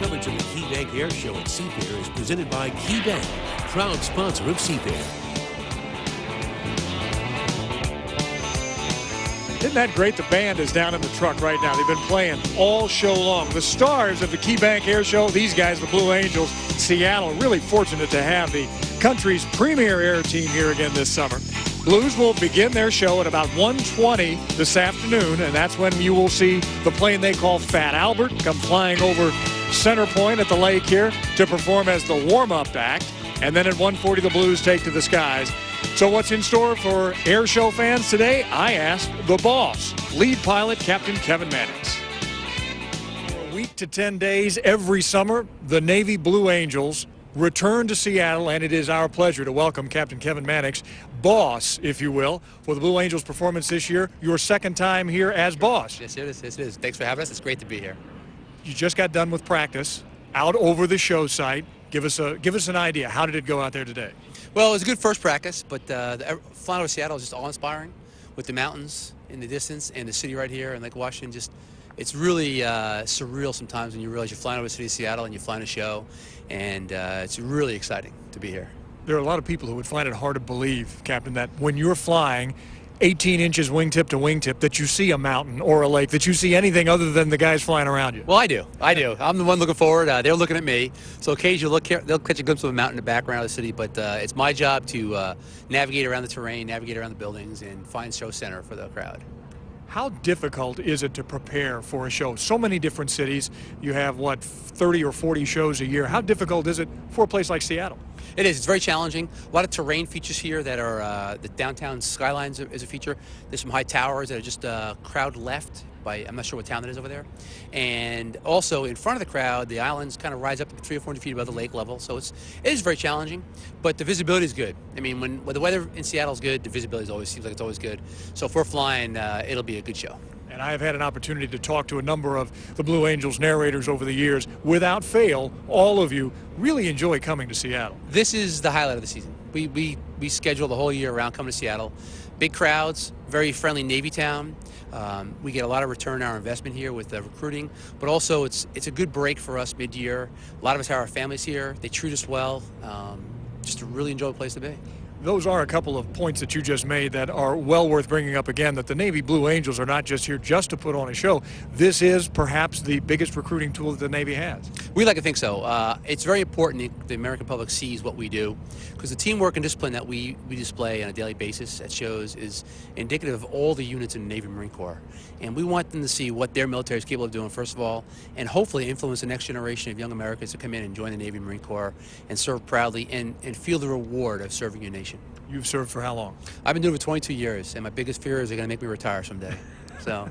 Coverage of the KeyBank Air Show at Seafair is presented by KeyBank, proud sponsor of Seafair. Isn't that great? The band is down in the truck right now. They've been playing all show long. The stars of the KeyBank Air Show, these guys, the Blue Angels, Seattle, really fortunate to have the country's premier air team here again this summer. Blues will begin their show at about 1:20 this afternoon, and that's when you will see the plane they call Fat Albert come flying over center point at the lake here to perform as the warm-up act. And then at 1:40, the Blues take to the skies. So what's in store for air show fans today? I asked the boss, lead pilot Captain Kevin Mannix. For a week to 10 days every summer, the Navy Blue Angels return to Seattle, and it is our pleasure to welcome Captain Kevin Mannix, boss, if you will, for the Blue Angels performance this year. Your second time here as boss. Yes, it is. Yes, it is. Thanks for having us. It's great to be here. You just got done with practice out over the show site. Give us an idea. How did it go out there today? Well, it was a good first practice, but flying over Seattle is just awe-inspiring with the mountains in the distance and the city right here and Lake Washington. It's really surreal sometimes when you realize you're flying over the city of Seattle and you're flying a show, and it's really exciting to be here. There are a lot of people who would find it hard to believe, Captain, that when you're flying 18 inches wingtip to wingtip, that you see a mountain or a lake, that you see anything other than the guys flying around you. Well, I do. I'm the one looking forward. They're looking at me. So occasionally they'll catch a glimpse of a mountain in the background of the city, but it's my job to navigate around the terrain, navigate around the buildings, and find show center for the crowd. How difficult is it to prepare for a show? So many different cities. You have, what, 30 or 40 shows a year. How difficult is it for a place like Seattle? It is. It's very challenging. A lot of terrain features here that are the downtown skylines is a feature. There's some high towers that are just crowd left by, I'm not sure what town that is over there. And also in front of the crowd, the islands kind of rise up to 300 or 400 feet above the lake level. So it is very challenging, but the visibility is good. I mean, when the weather in Seattle is good, the visibility seems like it's always good. So if we're flying, it'll be a good show. And I have had an opportunity to talk to a number of the Blue Angels narrators over the years. Without fail, all of you really enjoy coming to Seattle. This is the highlight of the season. We schedule the whole year around coming to Seattle. Big crowds, very friendly Navy town. We get a lot of return on our investment here with recruiting, but also it's a good break for us mid-year. A lot of us have our families here. They treat us well. Just a really enjoyable place to be. Those are a couple of points that you just made that are well worth bringing up again, that the Navy Blue Angels are not just here just to put on a show. This is perhaps the biggest recruiting tool that the Navy has. We like to think so. It's very important that the American public sees what we do, because the teamwork and discipline that we display on a daily basis at shows is indicative of all the units in the Navy and Marine Corps. And we want them to see what their military is capable of doing, first of all, and hopefully influence the next generation of young Americans to come in and join the Navy and Marine Corps and serve proudly and feel the reward of serving your nation. You've served for how long? I've been doing it for 22 years, and my biggest fear is they're going to make me retire someday. So.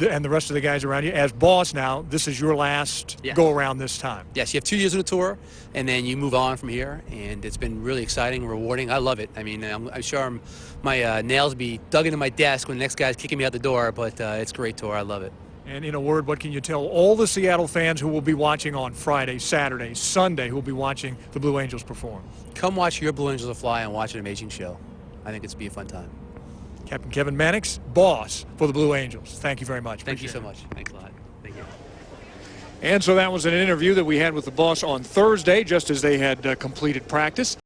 And the rest of the guys around you, as boss now, this is your last go-around this time. Yes, you have 2 years on the tour, and then you move on from here, and it's been really exciting, rewarding. I love it. I mean, I'm sure my nails be dug into my desk when the next guy's kicking me out the door, but it's a great tour. I love it. And in a word, what can you tell all the Seattle fans who will be watching on Friday, Saturday, Sunday, who will be watching the Blue Angels perform? Come watch your Blue Angels fly and watch an amazing show. I think it's be a fun time. Captain Kevin Mannix, boss for the Blue Angels. Thank you very much. Thank you so much. Thanks a lot. Thank you. And so that was an interview that we had with the boss on Thursday, just as they had completed practice.